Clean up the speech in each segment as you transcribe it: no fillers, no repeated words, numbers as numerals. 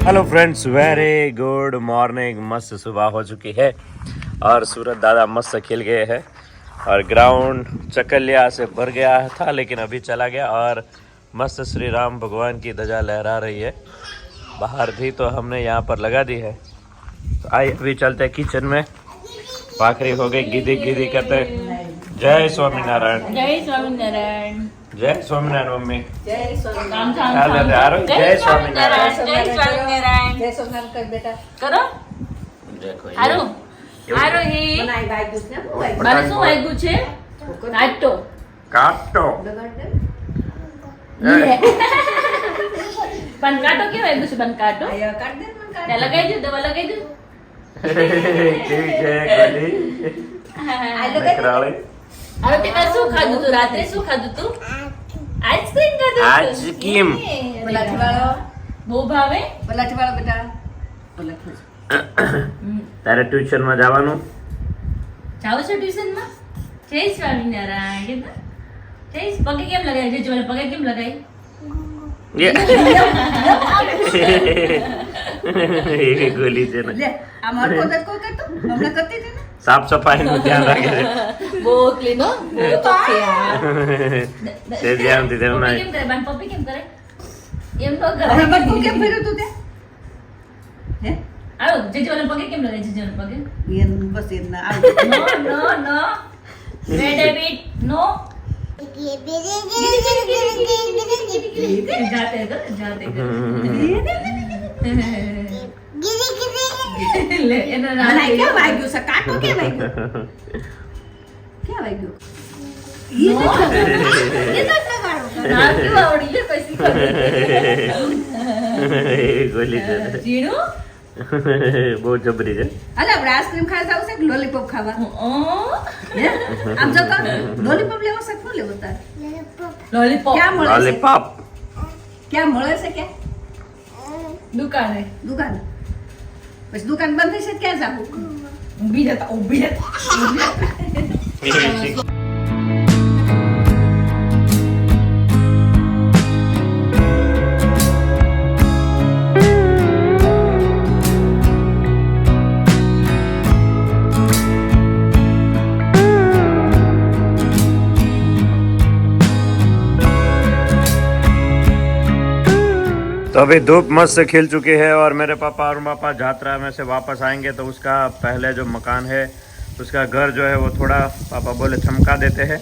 Hello friends, very good morning. मस्त सुबह हो चुकी है और सूरज दादा मस्त खेल गए हैं और ग्राउंड चकलिया से भर गया था, लेकिन अभी चला गया और मस्त श्री राम भगवान की ध्वजा लहरा रही है। बाहर थी तो हमने यहाँ पर लगा दी है। तो आइए अभी चलते हैं किचन में। भाखरी हो गई, गिदी गिदी कहते जय स्वामीनारायण, जय स्वामीनारायण, जय स्वामीनारायण। मम्मी जय स्वामीनारायण, जय स्वामीनारायण, जय स्वामीनारायण, जय सोमनाथ कर बेटा करो देखो ये હારું હારું હી બનાઈ વાગ્યું છે ને વાગ્યું મારે શું વાગ્યું છે કાટો કાટો લગાડ દે પણ કાટો કેવું વાગ્યું છે પણ કાટો આયા કાઢ દે મને કાઢ તે લગાઈ દઉં દવા લગાઈ દઉં કેવી છે ગોલી આ લગાડ કરાળી હવે તે કાલ શું ખાધું તું રાત્રે શું ખાધું તું આઈસ્ક્રીમ ખાધું આજ કેમ પલાઠી વાળો બહુ ભાવે બેટા પલાઠી તારે ટ્યુશન માં જવાનું? જાવ છો ટ્યુશન માં? જય સ્વામીનારાયણ કીધું જય પગે કેમ લગાઈ છે જોડે પગે કેમ લગાઈ એ ગોલી છે ને લે આ મારો કોદત કોઈ કરતો હમણાં કરતી હતી ને સાફ સફાઈ નું ધ્યાન રાખે છે બહુ ક્લીન હો બહુ ચોખ્ખી આ તે ધ્યાનથી તેનું પપ્પી ના કેમ કરે બાન પપ્પી કેમ કરે એમ તો કરે હવે બધું કેમ ફેર્યું તું તે હે આવો જેજોને પગે કેમ લગાઈ જેજોને પગે એન બસ એન આવ નો નો નો રેડ ડેવિડ નો જાતે કર લે એના ના ના ક્યાં વાગ્યું છે કાટો કે વાગ્યું ક્યાં વાગ્યું ઈ તો લગાડો ના કેવું આવડી લે કોઈ શીખવા એ ગોલી છે જીણું બહુ જબરી છે. અલે આપણે આઈસ્ક્રીમ ખાવા જાવ છે કે લોલીપોપ ખાવા ઓ હે આમ જો તો લોલીપોપ લેવો છે કે ન લેવો તાર લોલીપોપ ક્યાં મળે છે લોલીપોપ ક્યાં મળે છે કે દુકાને દુકાન પછી દુકાન બંધ થશે ક્યાં જાવું ઊભી જતા तो अभी धूप मस्त खिल चुकी है और मेरे पापा और पापा यात्रा में से वापस आएंगे तो उसका पहले जो मकान है उसका घर जो है वो थोड़ा पापा बोले चमका देते हैं।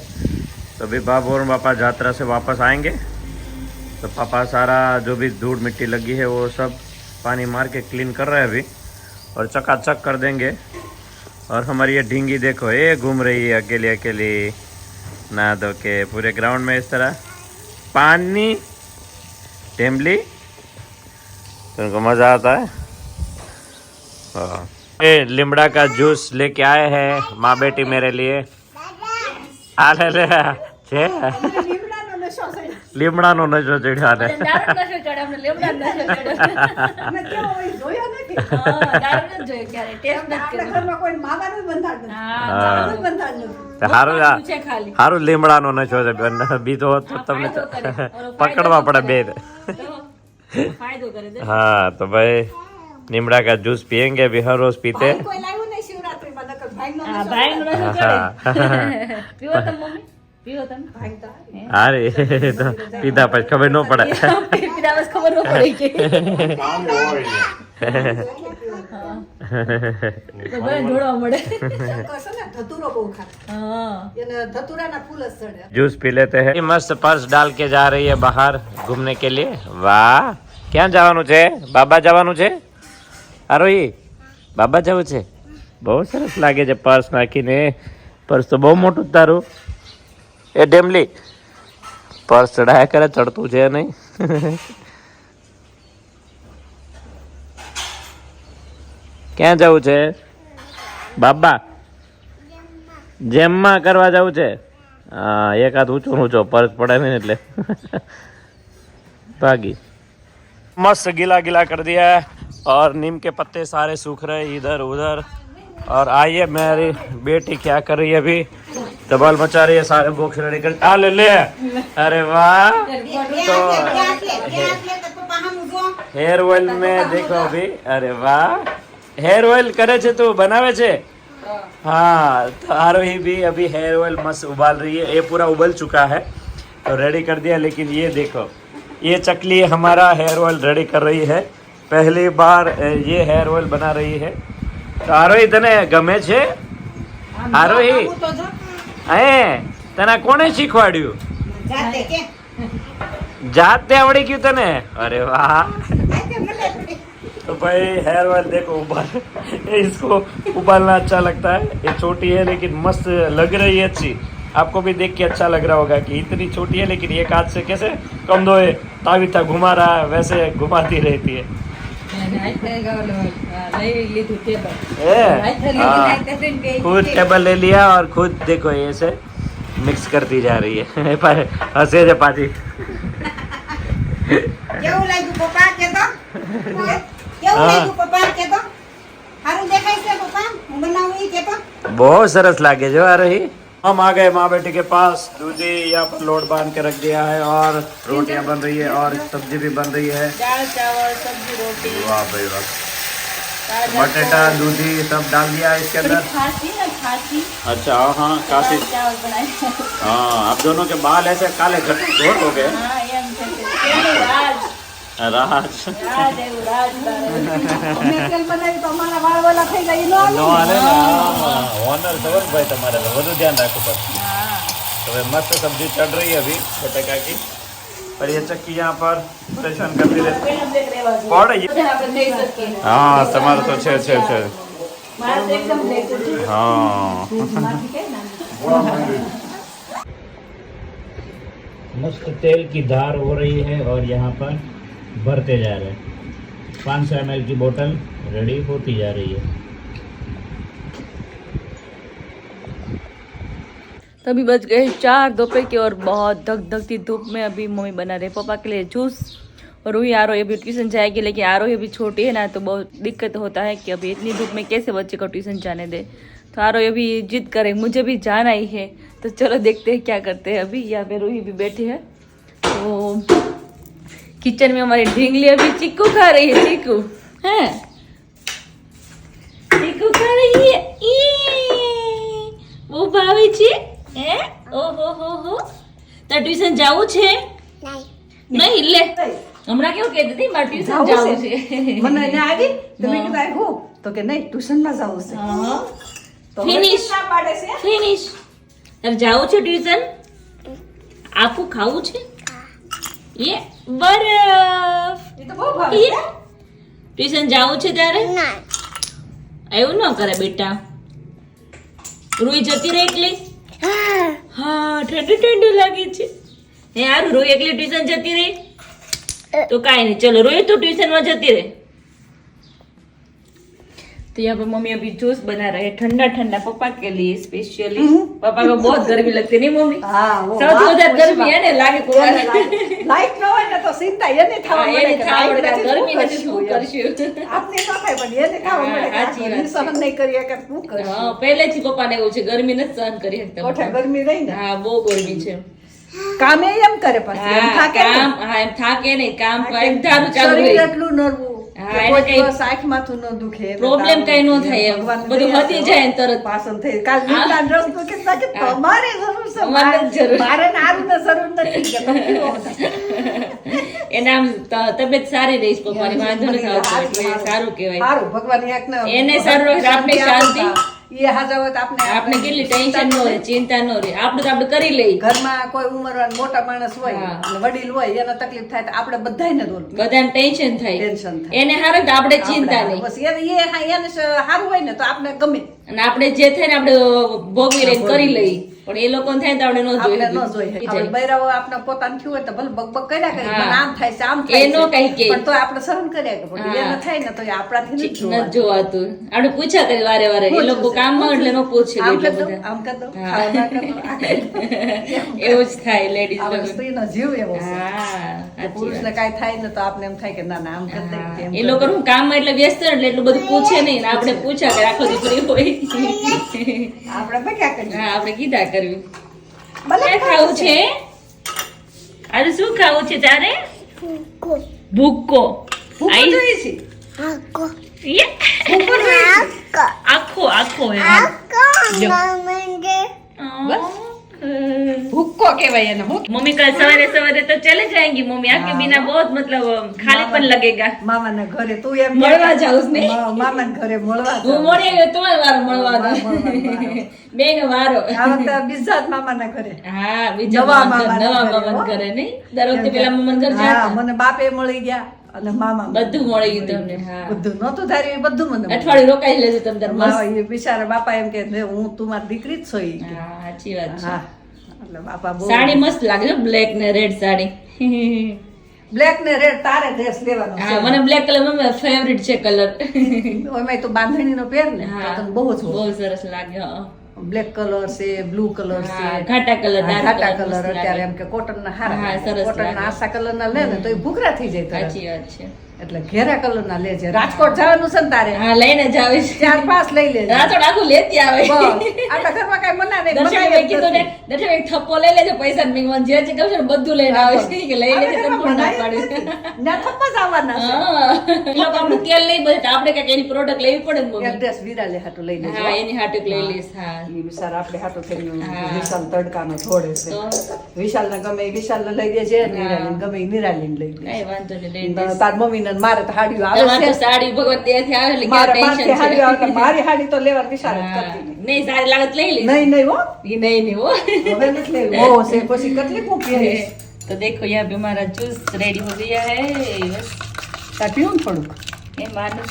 तो अभी बाबू और पापा यात्रा से वापस आएंगे तो पापा सारा जो भी धूल मिट्टी लगी है वो सब पानी मार के क्लीन कर रहे हैं अभी और चकाचक कर देंगे। और हमारी ये ढींगी देखो ये घूम रही है अकेली अकेली नहा धो के पूरे ग्राउंड में इस तरह पानी टेम्बली तो उनको मजा आता है। हाँ। ये लिमड़ा का जूस लेके आए हैं माँ बेटी मेरे लिए। आ ले ले छे લીમડા નો નશો ચડ્યો ને દારૂ નશો ચડે અમને લેમડા નશો ચડે અમે કેવો હોય જોયો નથી હા દારૂ ન જોયો ક્યારે ટેસ્ટ ન આપણા કર્યો ઘરમાં કોઈ માવાનું બંધાડ નથી હા માવાનું બંધાડ નથી હારું છે ખાલી હારું લીમડા નો નશો છે બેન બીજો હોત તો તમને ફાયદો કરે. ઓલો પકડવા પડે બે ફાયદો કરે દે हाँ तो भाई नीमड़ा का जूस पियेंगे अभी हर रोज पीते ભાઈ કોઈ લાવ્યું નહીં શિવરાત્રીમાં નકર ભાઈનો હા નશો ભાઈ નો નશો ચડે પીવો તમે મમ્મી પીવો તમે ભાઈ તો अरे तो पीता પછી ખબર ન પડે પીડા બસ ખબર ન પડી કે તો ભાઈ જોડવા મળે કસો ને ધતુરો બહુ ખાય હા એને ધતુરાના ફૂલ જ ચડે जूस पी लेते हैं मस्त पर्स डाल के जा रही है बाहर घूमने के लिए। वाह ક્યાં જવાનું છે? બાબા જવાનું છે? આરોહી બાબા જવું છે? બહુ સરસ લાગે છે પર્સ નાખીને। પર્સ તો બહુ મોટું તારું। એ ડેમલી પર્સ ચડાયા કરે ચડતું છે નહીં। ક્યાં જવું છે બાબા? જેમમાં કરવા જવું છે? हाँ एक हाथ ऊंचो ऊंचो पर्स पड़े नहीं એટલે भागी। मस्त गीला गीला कर दिया है और नीम के पत्ते सारे सूख रहे इधर उधर। और आइए मेरी बेटी क्या कर रही है अभी धमाल मचा रही है सारे बॉक्स रेडी कर। आ ले ले अरे वाह तो हेयर ऑयल में देखो अभी, अरे वाह, हेयर ऑयल करे છે તું બનાવે છે? हाँ, तो आरोही भी अभी हेयर ऑयल मस्त उबाल रही है। ये पूरा उबल चुका है तो रेडी कर दिया, लेकिन ये देखो, ये चकली हमारा हेयर ऑयल रेडी कर रही है। पहली बार ये हेयर ऑयल बना रही है। तो आरोही तने गमे છે? आरोही તને કોણે શીખવાડ્યું? જાતે આવડી ગયું તને? अरे वाह। तो भाई हेयर ऑयल देखो उबाल, इसको उबालना अच्छा लगता है। ये छोटी है लेकिन मस्त लग रही है, अच्छी। आपको भी देख के अच्छा लग रहा होगा कि इतनी छोटी है लेकिन एक हाथ से कैसे कम धोए तावीता घुमा रहा है वैसे घुमाती रहती है। खुद टेबल ले लिया और खुद देखो ये से मिक्स करती जा रही है। पर हंसे जे पाची કેવું લાગ્યું પપ્પા કે તો કેવું લાગ્યું પપ્પા કે તો સારું દેખાય છે પપ્પા હું બનાવું ઈ કે તો बहुत सरस लागे जो आ रही। हम आ गए माँ बेटे के पास। दूधी यहाँ पर लोड बांध के रख दिया है और रोटियां बन रही है और सब्जी भी बन रही है। दाल चावल सब्जी रोटी। वाह भाई वाह। बटेटा दूधी सब डाल दिया है इसके अंदर। खांसी ना खांसी। अच्छा हाँ काशी। चावल बनाए। हाँ आप दोनों के बाल ऐसे काले घोर हो गए। हाँ ये राज राज राज है वो राज અમે તેલ બનાવી તો અમારા વાળ વાળા થઈ જાય નો નો आले ना ઓનર સવર ભાઈ તમારે તો વધુ ધ્યાન રાખવું પડે। तो मस्त सब्जी चढ़ रही है अभी बटेका की। पर ये चक्की यहाँ पर परेशान करती रहती पड़े। हाँ તમારું તો છે हाँ मस्त तेल की धार हो रही है और यहाँ पर भरते जा रहे हैं। 500 ml की बोतल रेडी होती जा रही है। तभी बज गए 4 दोपहर के और बहुत धकधकती धूप में अभी मम्मी बना रहे पापा के लिए जूस। और वही आरो अभी ट्यूशन जाएगी, लेकिन आरो अभी छोटी है ना तो बहुत दिक्कत होता है कि अभी इतनी धूप में कैसे बच्चे को ट्यूशन जाने दे। तो आरो अभी जिद करे मुझे भी जाना ही है। तो चलो देखते हैं क्या करते हैं। अभी यहाँ पे रूही भी बैठी है। तो किचन में हमारी ढींगली अभी चीकू खा रही है। चीकू है, चीकू खा रही है। वो भावी छे હે ઓહો હો હો તાર ટ્યુશન જાવું છે? નહીં લે હમણાં કેવું કહેતી હતી મારે ટ્યુશન જાવું છે। મને ને આવી તમે કીધું હું તો કે નહીં ટ્યુશન માં જાવું છે હા તો ફિનિશ ના પાડે છે ફિનિશ તાર જાવું છે ટ્યુશન? આખું ખાવું છે? ये बर्फ એ તો બહુ ભાવે છે ટ્યુશન જાવું છે તારે? એવું ન કરે બેટા। રૂઈ જતી રહે એકલી? हाँ ठंडू ठंडू लगी छे। यार रोई एकली ट्यूशन जती रही तो काई नहीं, चलो रोई तो ट्यूशन में जती रहे। तो यहाँ पर मम्मी अभी जूस बना रहे हैं ठंडा ठंडा पापा के लिए स्पेशली। पापा को बहुत गर्मी लगती है नहीं मम्मी? હા સૌથી વધારે गर्मी है ने लागे को લાઈટ ન હોય ને તો ચિંતા એને થવા મળે કે લાઈટ નથી गर्मी શું નથી શું કરશું? કરશું। આપને ન થાય પણ એને થવા મળે કે સાચી વાત આ સહન નહીં કરીએ કે શું કરશું? हाँ પહેલેથી પપ્પાને એવું છે ગરમી નથી સહન કરી શકતા કોઠે પપ્પા। ગરમી રહી ને હા બહુ ગરમી છે। કામે એમ કરે પછી એમ હા થાકે ને. કામ હા એમ થાકે નહીં કામ એક ધારું ચાલુ શરીર રહે। એટલું નરવું હા, કે એને કોઈ કઈ દિવસ આંખ માથું ન દુખે ને પ્રોબ્લેમ તાવ કઈ ન દુખે. થાય એમ ભગવાનને બધું દયા હટી છે. જાય ને તરત। પાસન થઈ કાલ લીમડા રસ તો કે તાકે તમારે જરૂર છે અમારે જ જરૂર. મારે ને આરું ને જરૂર નથી કે તમે પીવો બધા. એના આમ તબિયત સારી રહીશ પપ્પાની વાંધો નથી આવતો એટલે સારું કહેવાય। સારું ભગવાન એકને એને સારું રાખે, આપને શાંતિ। એ હાજર હોય તો આપણે કેટલી ટેન્શન ન રહે ચિંતા ન રહે આપણે તો આપણે કરી લઈએ। ઘરમાં કોઈ ઉંમરવાળા મોટા માણસ હોય હા. અને વડીલ હોય એને તકલીફ થાય તો આપણે બધાયને દોર બધાને ટેન્શન થાય ટેન્શન થાય. એને હારું તો આપણે ચિંતા નહીં બસ એને સારું હોય ને તો આપણે ગમે અને આપણે જે થાય ને આપણે ભોગવી લઈને કરી લઈએ પણ એ લોકોને થાય તો આપણે ન આપણે ન જોઈએ જોઈએ આપણે બૈરાઓ આપણે પોતાને થયું હોય તો ભલે બકબક કર્યા કરે હા. મને આમ થાય છે આમ એ થાય નો કઈ કે પણ તો આપણે સહન કર્યા કે પણ હા. એને થાય ને તો એ આપણાથી નથી નથી જોવાતું. જોવાતું આપણે પૂછ્યા કરી વારે વારે એ લોકો કામમાં એટલે ન પૂછે આમ એટલે કર દો, બધા આમ કર દો, હા. ખાવા ના કર દો, આ કર દો. એવું જ થાય લેડીઝ આપણે લોકો। સ્ત્રીનો જીવ એવો છે હા સાચી પુરુષને વાત। કાંઈ થાય ને તો આપણે એમ થાય કે ના ના આમ કર દે હા, તેમ એ કર લોકો દે. હું કામમાં એટલે વ્યસ્ત હોય એટલે એટલું બધું પૂછે નહીં ને આપણે પૂછ્યા કે આખો દીકરી હોય આપણે બક્યા કરીએ હા આપણે કીધા કરવી। ભલે શું ખાવું છે? આજે શું ખાવું છે તારે? ભૂકો ભૂકો આઈ- જોઈએ છે યે. ભૂકો જોઈએ છે આખો આખો એમ. બસ ભૂકો કહેવાય એને ભૂકો मम्मी कल सवेरे सवेरे तो चले जाएंगी मम्मी आपके बिना बहुत मतलब खालीपन लगेगा મામાના ઘરે તું એમ મળવા જાઉં ને? મામાના ઘરે મળવા હું જાઉં. મળી આવ્યો તમારે વારો મળવાનો મળવાનો. બેનો વારો આ વખતે બીજા જ મામાના ઘરે હા બીજા નવા મામા ઘર, મામાના નવા ઘરે, મામા હો. ઘરે નહીં દર વખતે પેલા મામા ઘર હા જતા મને બાપે મળી ગયા અને મામા બધું મળી ગયું તમને હા બધું નહોતું ધાર્યું એ બધું મને મળ્યું. અઠવાડિયું રોકાઈ લેજો તમે તાર મસ્ત માવા એ બિચારા બાપા એમ કે "લે, હું તું મારી દીકરી જ છો ઈ કે. હા સાચી વાત છે હા એટલે બાપા બહુ સાડી મસ્ત લાગે છે બ્લેક ને રેડ સાડી બ્લેક ને રેડ તારે ડ્રેસ લેવાનો હા મને બ્લેક કલર માં ફેવરિટ છે કલર ઓમાં તું બાંધણીનો પહેર ને તો હા તને બહુ જ બહુ સરસ લાગે હા બ્લેક કલર છે બ્લુ કલર છે હા, ઘાટા કલર હા, ડાર્ક ઘાટા કલર કલર અત્યારે એમ કે કોટન ના હા, સરસ કોટન ના લાગે. આસા કલર ના લે ને તો એ ભૂખરા થઈ જાય તરત. સાચી વાત છે એટલે ઘેરા કલર ના લેજે રાજકોટ જવાનું છે ને તારે હા લઈને જ આવે છે 4-5 લઈ લેજે રાતોડ આખું લેતી આવે બસ આપણા ઘરમાં કઈ મના નહીં દર્શકભાઈ કીધું ને દર્શકભાઈ થપ્પો લઈ લેજો પૈસા ની મને જે જે કહું છું ને બધું લઈને આવે છે કે લઈ લેજે તને કોણ ના પાડે ના થપ્પા જ આવવાના છે હા એ લોકો આપણું તેલ લઈ બધે તો આપણે કઈક એની પ્રોડક્ટ લેવી પડે ને મમ્મી એડ્રેસ વિરાલે હાટુ લઈ લેજો હા એની હાટુક લઈ લઈશ હા ઈ વિશાલ આપણે હાટુ થઈને હા. વિશાલ તડકાનો થોડે છે તો વિશાલ ને ગમે ઈ વિશાલ ને લઈ દેજે નિરાલી ગમે ઈ નિરાલી લઈ લે કઈ વાંધો નહીં લઈ લઈશ તાર મમ્મી ને મારે તો હાડીઓ આવે તમારે છે તો સાડી ભગવત ત્યાંથી આવે એટલે મારે ક્યાં પાંચથી ટેન્શન હાડીઓ આવે છે એટલે મારી હાડી તો લેવા વિશાલ જ હા. કરતી નહીં. નહીં સારી લાગત લઈ લઈશ નહીં નહીં હો ये नहीं नहीं वो હવે નથી લેવી બહુ છે પછી કેટલી મૂકી હશે. तो देखो यहाँ पे हमारा जूस रेडी हो गया है बस તાર પીવું ને થોડુંક ये मानो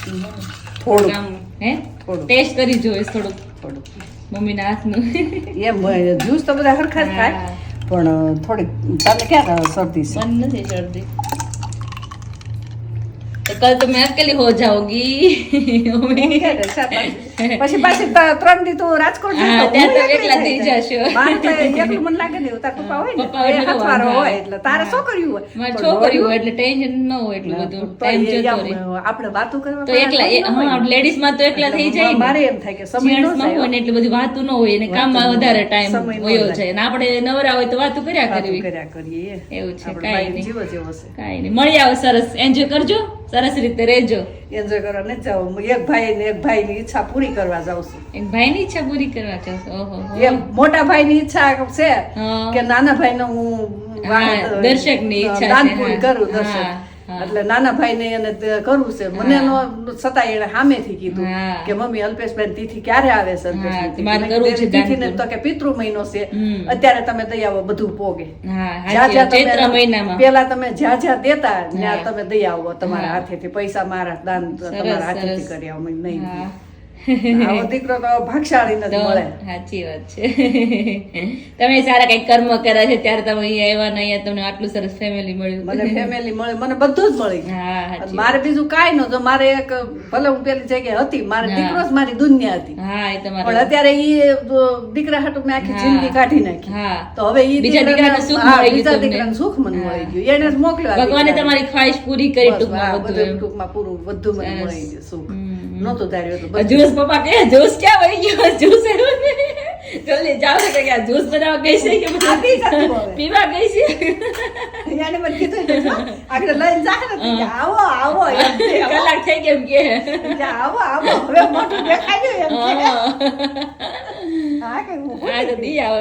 થોડુંક. है થોડુંક. ટેસ્ટ કરી જો થોડુંક થોડુંક મમ્મી ના હાથનું એમ જ્યુસ તો બધા હરખા જ ખાય હા. પણ થોડીક તને ક્યાં શરદી છે मन नहीं सर्दी तो कल तो मैं अकेली हो जाऊंगी પછી પાછી 3 દી તું રાજકોટ જતો. હા, ત્યાં હું તો એકલી એકલા થઈ થઈ જાય. જશો. મારે તો એકલું મને લાગે ને તાર પપ્પા હોય ને પપ્પા એ એટલે તો હાથવારો વાંધો હોય આવે. એટલે તારે શું કર્યું હોય મારી પણ છોકરી હોય દોડ્યું. એટલે ટેન્શન ન હોય એટલું બધું તો ટાઈમ એ જતો આમ રહે આપણે વાતો કરવા તો એકલા હા લેડીઝ માં તો એકલા થઈ જાય ને. મારે એમ થાય કે સમય જેન્ટ્સ ન માં હોય જાય ને એટલે બધી વાતું ન હોય અને વાતું કામમાં ન વધારે હોય. ટાઈમ સમય ન વયો જાય. જાય અને આપણે નવરા હોય તો વાતું કર્યા વાતો કરવી કર્યા કરીએ એવું છે આપણો કાંઈ ભાઈ નહીં જીવો જેવો છે કાંઈ નહીં મળી આવો સરસ એન્જોય કરજો સરસ રીતે રહેજો એન્જોય કરવા નથી જાવ એક ભાઈ ની ઈચ્છા પૂરી કરવા જાઉં છું એક ભાઈની ઈચ્છા પૂરી કરવા ચાહશો ઓહો એમ મોટા ભાઈ ની ઈચ્છા છે હા. કે નાના ભાઈ નો હું હા, દર્શકની ઈચ્છા છે, દાન પૂરી હા. કરું દર્શક હા, હા. એટલે નાના ભાઈ ને એને કરવું છે મને નો છતાં એને સામેથી કીધું હા. કે મમ્મી અલ્પેશભાઈ તિથિ ક્યારે આવે છે હા, અલ્પેશની મારે તિથિ? કરવું છે તિથિ ને દાન તો કે પિતૃ મહિનો છે હમ. અત્યારે તમે દઈ આવો બધું પોગે હા જ્યાં હાચી વાત. જ્યાં ચૈત્ર તમે મહિનામાં પેલા તમે જ્યાં જ્યાં દેતા ત્યાં હા. તમે દઈ આવો તમારા હા. હાથેથી પૈસા મારા દાન તમારા હાથેથી સરસ. કરી આવો મને નહીં હા આવો દીકરો તો ભાગશાળી તો નથી મળે સાચી વાત છે તમે સારા કઈક કર્મ કર્યા છે ત્યારે તમે અહીંયા આવ્યા ને અહીંયા તમને આટલું સરસ ફેમિલી મળ્યું મને ફેમિલી મળે મને બધું જ મળી ગયું. હા અને સાચી મારે બીજું કાંઈ નહોતું મારે એક ભલે હું પેલી જગ્યાએ હતી મારે હા. દીકરો જ મારી દુનિયા હતી હા એ પણ તમારે અત્યારે ઈ દીકરા હાટુ મેં આખી હા. જિંદગી કાઢી નાખી હા તો હવે ઈ બીજા દીકરાને સુખ હા, મળી ગયું બીજા તમને. દીકરાને સુખ મને હા. મળી ગયું એને જ મોકલ્યો આ ભગવાને દીકરાને. તમારી ખ્વાહિશ પૂરી કરી બસ, હા, ટૂંકમાં બધું બધું એમ. ટૂંકમાં પૂરું બધું મને સરસ. મળી ગયું સુખ હમ. નહોતું ધાર્યું એટલું બધું. જ્યુસ પપ્પા કે જ્યુસ ક્યાં વહી ગયો જ્યુસ જલ્દી જાઓ કે આ જ્યુસ બનાવવા ગઈ છે કે આ પી જતું હવે. પીવા ગઈ છે એને મને કીધું ને, આગળ લઈને જાય ને તો કે આવો આવો એમ કે, કલાક થઈ કેમ કે કે આવો આવો હવે મોઢું દેખાડ્યું એમ કે. હા કે હું हाँ तो दी आओ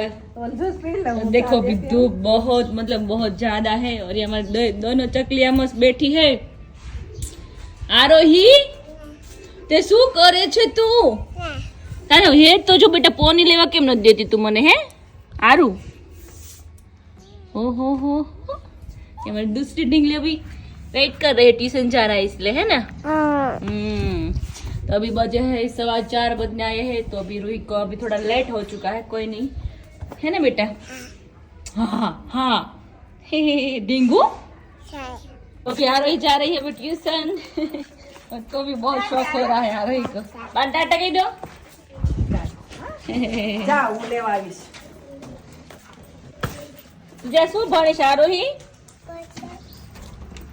જ્યુસ પી લઉં देखो अभी धूप बहुत मतलब बहुत ज्यादा है और ये हमारे दोनों चकलियां मस्त बैठी है आरोही તે શું કરે છે તું તારે હે તો જો બેટા પોની લેવા કેમ નથી દેતી તું મને હે આરું ओहो हो ये हमारी दूसरी ढींगली अभी वेट कर रहे ट्यूशन जा रहा है इसलिए है ना तो अभी बजे है 4:15 बजने आए हैं तो अभी रूही को अभी थोड़ा लेट हो चुका है कोई नहीं है ना बेटा हाँ हाँ ढींगू ओके आ रही जा रही है अभी ट्यूशन उसको भी बहुत शौक हो रहा है आ रही को बात टाटा कही दो જા હું લેવા આવીશ तुझे શું ભણે છે આરોહી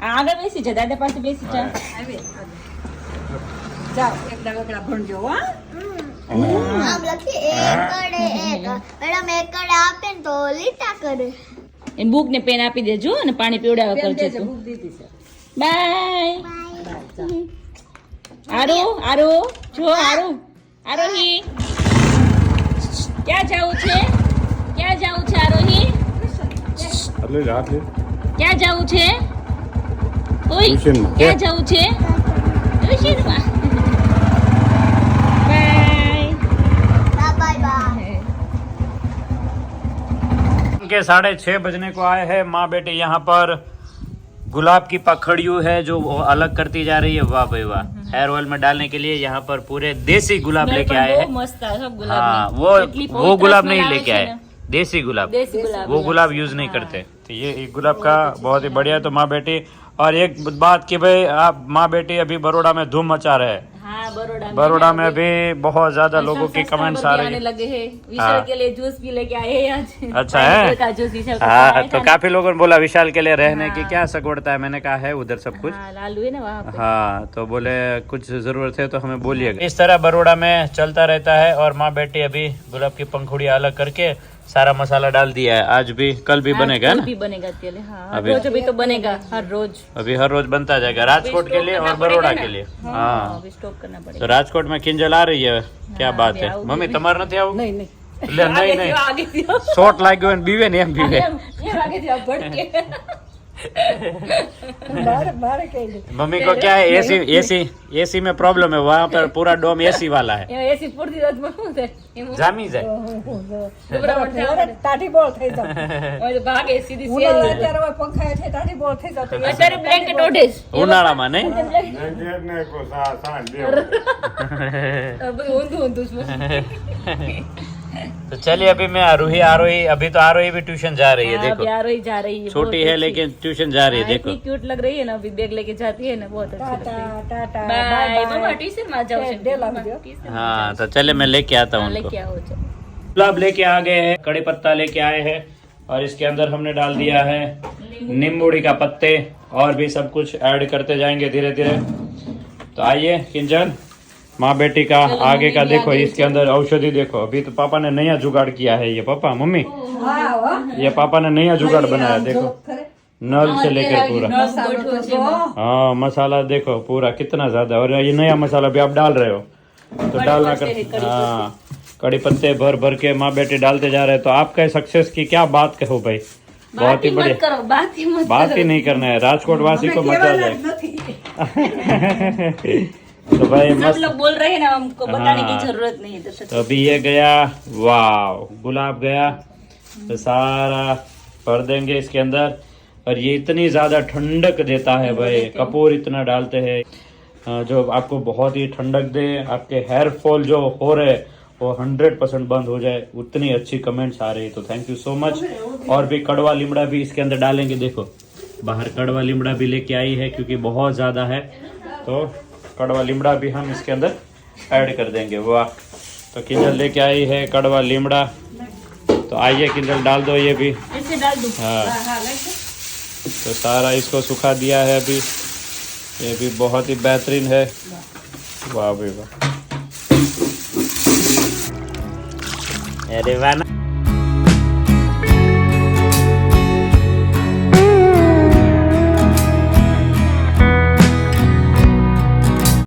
આગળ બેસી જા દાદા પાસે બેસી જા આવી જાઓ એકડા એકડા ભણજો હા આમ લખી એકડે એક મેડમ એકડે આપે ને તો લીટા કરે એ બુક ને પેન આપી દેજો અને પાણી પીવડાવવા પેન કરજે દેજે, તું બુક દીધી છે બાય. આરો જો આરોહી ક્યાં જાવું છે આરોહી? ક્યાં જાવું છે? ઓય ક્યાં જાવું છે? ટ્યુશનમાં. Bye bye. के 6:30 बजने को आए हैं माँ बेटे यहाँ पर गुलाब की पखड़ियों है जो वो अलग करती जा रही है। वाह भाई वाह। हेयर ऑयल में डालने के लिए यहाँ पर पूरे देसी गुलाब लेके आए हैं। મસ્ત આ सब गुलाब हाँ नहीं। वो એટલી वो गुलाब स्मेल नहीं આવે लेके છે आए, ને। देसी गुलाब गुलाब वो गुलाब यूज नहीं करते। तो ये एक गुलाब का बहुत ही बढ़िया। तो माँ बेटी और एक बात कि भाई आप माँ बेटी अभी बड़ौदा में धूम मचा रहे हैं। हाँ बड़ौदा में भी बहुत ज्यादा लोगों की कमेंट्स आ रही आने है। लगे हैं। हाँ। विशाल के लिए जूस भी लेके आए हैं आज। अच्छा है? का जूस विशाल को हाँ खिलाया तो था। काफी लोगों ने बोला विशाल के लिए रहने की हाँ। क्या सगवड़ता है। मैंने कहा है उधर सब कुछ। हाँ, लालू है ना वहाँ पे। हाँ तो बोले कुछ जरूरत है तो हमें बोलिएगा। इस तरह बड़ौदा में चलता रहता है। और माँ बेटी अभी गुलाब की पंखुड़ियाँ अलग करके सारा मसाला डाल दिया है। आज भी कल भी बनेगा कल ना? भी बनेगा तेल। हाँ हर अभी- रोज अभी तो बनेगा हर रोज। अभी हर रोज बनता जाएगा राजकोट के लिए और बड़ौदा के लिए। हाँ अभी स्टॉक करना तो पड़ेगा। राजकोट में किंजल आ रही है क्या हाँ, बात अभी है? आऊंगी मम्मी भी। તમારે નથી આવું? नहीं नहीं એટલે નહીં નહીં आगे थी શોર્ટ લાગ્યો ને બીવે ને એમ બીવે। आगे थी अब बढ़ के। मम्मी को क्या है एसी में प्रॉब्लम है। वहाँ पर पूरा डोम एसी वाला है। એમાં એસી પૂરતી રોજ માં શું થાય? એમાં જામી જાય। ગભરામણ થાય આપણે. તાટી બોળ થઈ જાવ હવે તો ભાગે સીધી ઉનાળો સેલ. અત્યારે હવે પંખા હેઠે તાટી બોળ થઈ જાવ તો અત્યારે બ્લેન્કેટ ઓઢીશ. ઉનાળામાં નહીં? બધું ઊંધું ઊંધું છે. तो चलिए अभी मैं आरोही अभी तो आरोही भी ट्यूशन जा रही है। हाँ, देखो अभी आ रही जा रही है। छोटी बहुत है अच्छी। लेकिन ट्यूशन जा रही है। हाँ, देखो इतनी क्यूट लग रही है ना। अभी बैग लेके जाती है ना बहुत अच्छी लग रही है। ટાટા बाय मम्मा ट्यूशन में आ जाओ डे लग गयो। हाँ तो चले मैं लेके आता हूँ हाँ, उनको। लेके आओ चलो। गुलाब लेके आ गए हैं, कड़ी पत्ता लेके आए हैं और इसके अंदर हमने डाल दिया है नींबूड़ी का पत्ते और भी सब कुछ ऐड करते जाएंगे धीरे धीरे। तो आइए किंजल माँ बेटी का आगे का देखो। इसके अंदर औषधि देखो। अभी तो पापा ने नया जुगाड़ किया है। ये पापा मम्मी ये पापा ने नया जुगाड़ बनाया। देखो नल से लेकर पूरा। हाँ मसाला देखो पूरा कितना ज्यादा। और ये नया मसाला भी आप डाल रहे हो तो डालना कर। हाँ कड़ी पत्ते भर भर के माँ बेटी डालते जा रहे हैं। तो आपका सक्सेस की क्या बात कहो भाई। बहुत ही मत बढ़िया। करो बात ही नहीं करना है। राजकोट वासी को मजा आ जाए। तो भाई सब मस्त। लोग बोल रहे हैं ना हमको बताने हाँ। की जरूरत नहीं है। तो सच तो अभी ये गया। वाव गुलाब गया तो सारा भर देंगे इसके अंदर। और ये इतनी ज्यादा ठंडक देता है भाई। कपूर इतना डालते हैं जो आपको बहुत ही ठंडक दे। आपके हेयर फॉल जो हो रहे वो 100% बंद हो जाए। उतनी अच्छी कमेंट्स आ रही है। तो थैंक यू सो मच। और भी कड़वा लीमड़ा भी इसके अंदर डालेंगे। देखो बाहर कड़वा लीमड़ा भी लेके आई है क्योंकि बहुत ज्यादा है। तो कड़वा लीमड़ा भी हम इसके अंदर ऐड कर देंगे। वाह तो किंजल लेके आई है कड़वा लीमड़ा। तो आइए किंजल डाल दो ये भी। ऐसे डाल दूं। हाँ तो सारा इसको सुखा दिया है अभी। ये भी बहुत ही बेहतरीन है। वाह भाई वाह। अरे वाह।